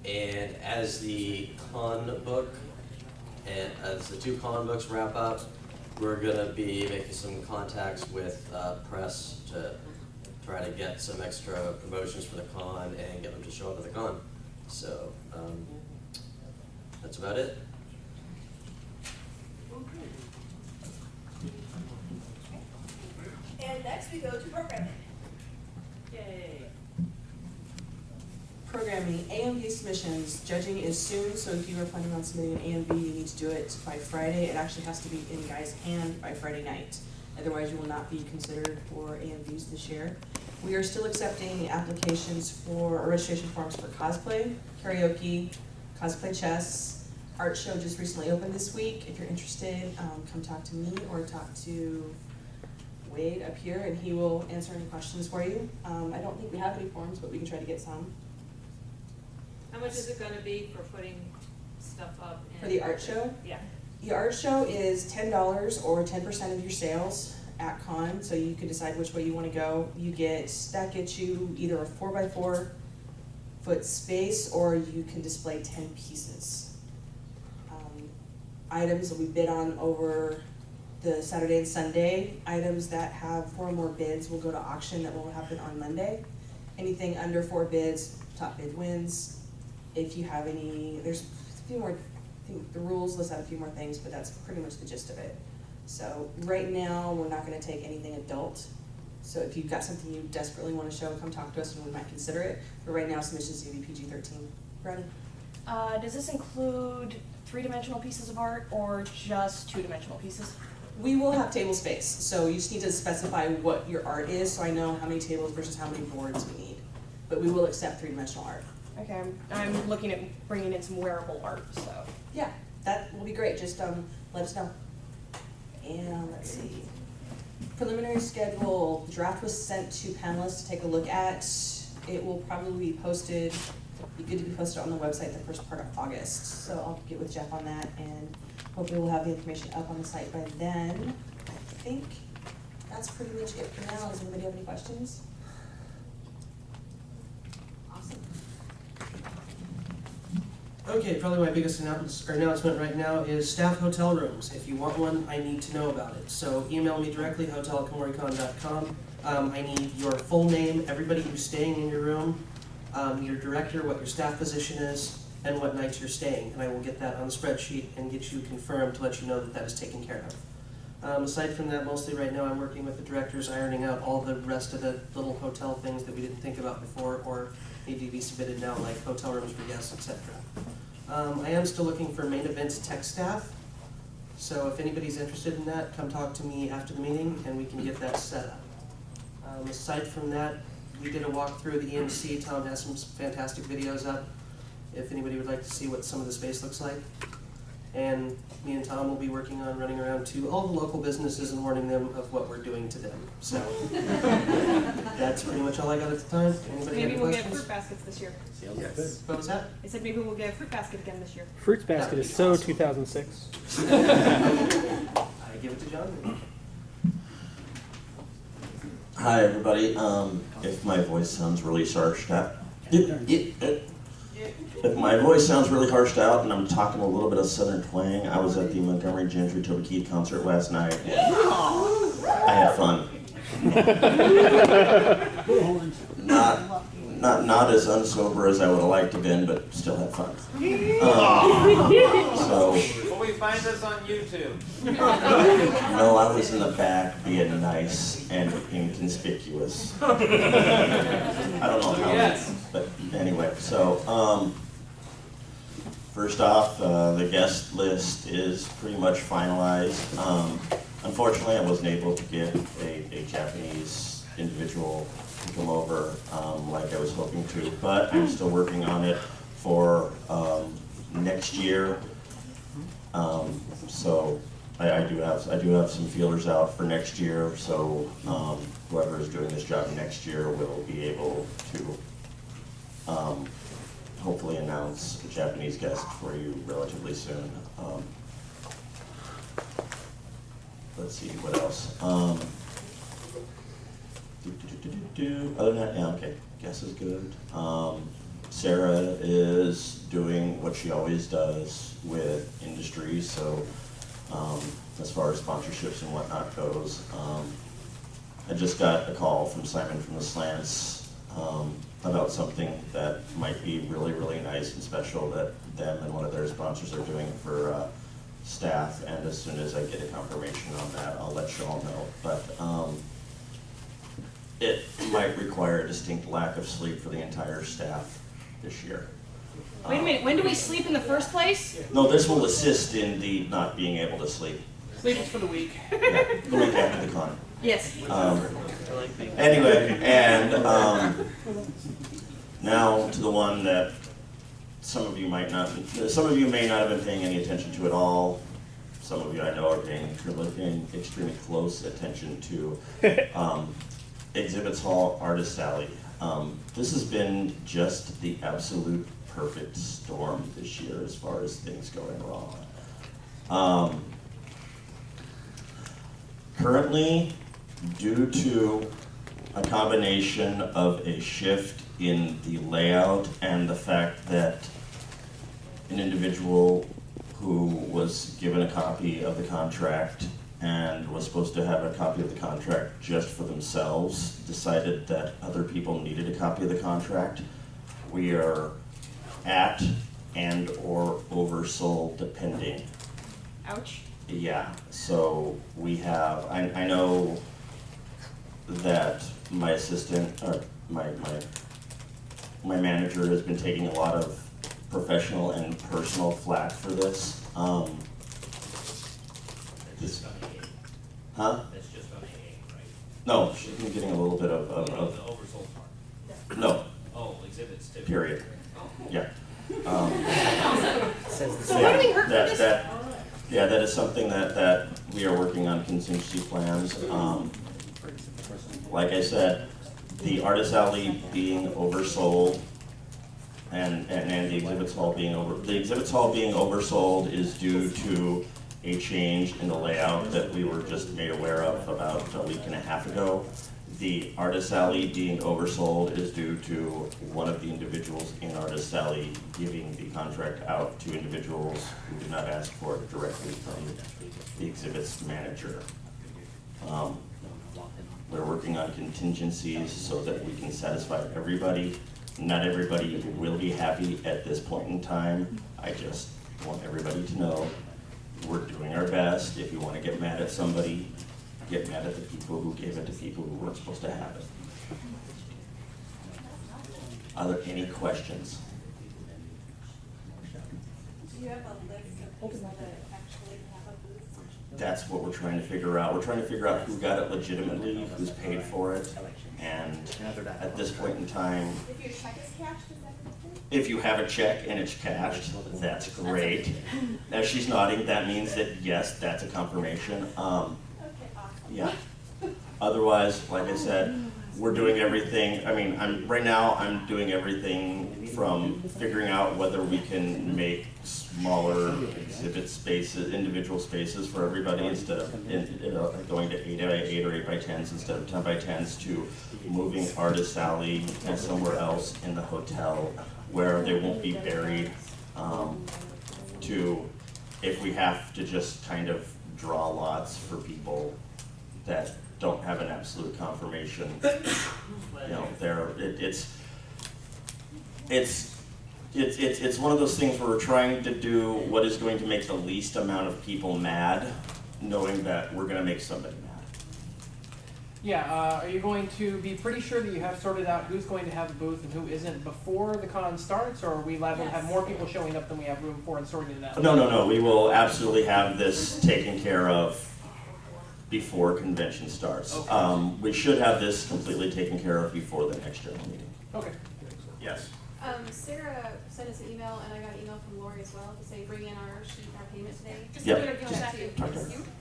And as the con book and as the 2 con books wrap up, we're gonna be making some contacts with press to try to get some extra promotions for the con and get them to show up at the con. So that's about it. And next we go to programming. Yay. Programming, AMV submissions, judging is soon, so if you are planning on submitting an AMV, you need to do it by Friday. It actually has to be in Guy's hand by Friday night. Otherwise, you will not be considered for AMVs this year. We are still accepting applications for, or registration forms for cosplay, karaoke, cosplay chess. Art show just recently opened this week. If you're interested, come talk to me or talk to Wade up here and he will answer any questions for you. I don't think we have any forms, but we can try to get some. How much is it gonna be for putting stuff up? For the art show? Yeah. The art show is $10 or 10% of your sales at con, so you can decide which way you want to go. That gets you either a 4x4 foot space or you can display 10 pieces. Items that we bid on over the Saturday and Sunday, items that have 4 or more bids will go to auction. That will happen on Monday. Anything under 4 bids, top bid wins. If you have any, there's a few more, I think the rules list out a few more things, but that's pretty much the gist of it. So right now, we're not gonna take anything adult. So if you've got something you desperately wanna show, come talk to us and we might consider it. But right now, submissions are PG-13. Brandon? Does this include 3-dimensional pieces of art or just 2-dimensional pieces? We will have table space, so you just need to specify what your art is, so I know how many tables versus how many boards we need. But we will accept 3-dimensional art. Okay, I'm looking at bringing in some wearable art, so. Yeah, that will be great, just let us know. And let's see. Preliminary schedule, the draft was sent to panelists to take a look at. It will probably be posted, be good to be posted on the website the first part of August. So I'll get with Jeff on that and hopefully we'll have the information up on the site by then. I think that's pretty much it for now. Does anybody have any questions? Awesome. Okay, probably my biggest announcement right now is staff hotel rooms. If you want one, I need to know about it. So email me directly, hotel@kumoricon.com. I need your full name, everybody who's staying in your room, your director, what your staff position is, and what nights you're staying. And I will get that on the spreadsheet and get you confirmed to let you know that that is taken care of. Aside from that, mostly right now I'm working with the directors, ironing out all the rest of the little hotel things that we didn't think about before or need to be submitted now, like hotel rooms for guests, etc. I am still looking for main events tech staff. So if anybody's interested in that, come talk to me after the meeting and we can get that set up. Aside from that, we did a walk through the EMC. Tom has some fantastic videos up if anybody would like to see what some of the space looks like. And me and Tom will be working on running around to all the local businesses and warning them of what we're doing to them. So that's pretty much all I got at the time. Anybody Maybe have we'll any get questions? fruit baskets this year. Yes. What was that? I said maybe we'll get a fruit basket again this year. Fruits Basket is so Awesome. 2006. I give it to John. Hi everybody. If my voice sounds really harshed out, if my voice sounds really harshed out and I'm talking a little bit of Southern twang, I was at the Montgomery Gentry Toby Keith concert last night. And I had fun. Not as unsober as I would have liked to have been, but still had fun. So. Will we find this on YouTube? No, I was in the back being nice and inconspicuous. I don't know how, Yes. but anyway, so first off, the guest list is pretty much finalized. Unfortunately, I wasn't able to get a Japanese individual to come over like I was hoping to, but I'm still working on it for next year. So I do have some feelers out for next year. So whoever is doing this job next year will be able to hopefully announce a Japanese guest for you relatively soon. Let's see what else. Other than that, yeah, okay, guess is good. Sarah is doing what she always does with industry, so as far as sponsorships and whatnot goes. I just got a call from Simon from the Slants about something that might be really, really nice and special that them and one of their sponsors are doing for staff, and as soon as I get a confirmation on that, I'll let you all know. But it might require a distinct lack of sleep for the entire staff this year. Wait a minute, when do we sleep in the first place? No, this will assist in the not being able to sleep. Sleep is for the week. Yeah, the week after the con. Yes. Anyway, and now to the one that some of you may not have been paying any attention to at all. Some of you I know are paying extremely close attention to. Exhibits Hall Artist Alley. This has been just the absolute perfect storm this year as far as things going wrong. Currently, due to a combination of a shift in the layout and the fact that an individual who was given a copy of the contract and was supposed to have a copy of the contract just for themselves decided that other people needed a copy of the contract, we are at and or oversold depending. Ouch. Yeah, so we have, I know that my assistant, or my manager has been taking a lot of professional and personal flack for this. Huh? That's just on AA, right? No, she's been getting a little bit of The oversold part. no, Oh, exhibits too. period. Yeah. So what do we hurt for this? Yeah, that is something that we are working on contingency plans. Like I said, the Artist Alley being oversold and the exhibits hall being oversold is due to a change in the layout that we were just made aware of about a week and a half ago. The Artist Alley being oversold is due to one of the individuals in Artist Alley giving the contract out to individuals who did not ask for it directly from the exhibits manager. We're working on contingencies so that we can satisfy everybody. Not everybody will be happy at this point in time. I just want everybody to know we're doing our best. If you want to get mad at somebody, get mad at the people who gave it to people who weren't supposed to have it. Are there any questions? Do you have a list of people that actually have a booth? That's what we're trying to figure out. We're trying to figure out who got it legitimately, who's paid for it, and at this point in time, If your check is cashed, is that the thing? if you have a check and it's cashed, that's great. As she's nodding, that means that yes, that's a confirmation. Okay, awesome. Yeah. Otherwise, like I said, we're doing everything. I mean, right now I'm doing everything from figuring out whether we can make smaller exhibit spaces, individual spaces for everybody instead of going to 8x8 or 8x10s instead of 10x10s to moving Artist Alley and somewhere else in the hotel where they won't be buried. To if we have to just kind of draw lots for people that don't have an absolute confirmation, you know, it's one of those things where we're trying to do what is going to make the least amount of people mad, knowing that we're gonna make somebody mad. Yeah, are you going to be pretty sure that you have sorted out who's going to have a booth and who isn't before the con starts, or are we liable to have more people showing up than we have room for and sorting it out? No, we will absolutely have this taken care of before convention starts. Okay. We should have this completely taken care of before the next general meeting. Okay. Yes. Sarah sent us an email, and I got an email from Lori as well to say, bring in our sheet, our payment today. Just Yep. so we don't get that too. Talk to her. Thank you.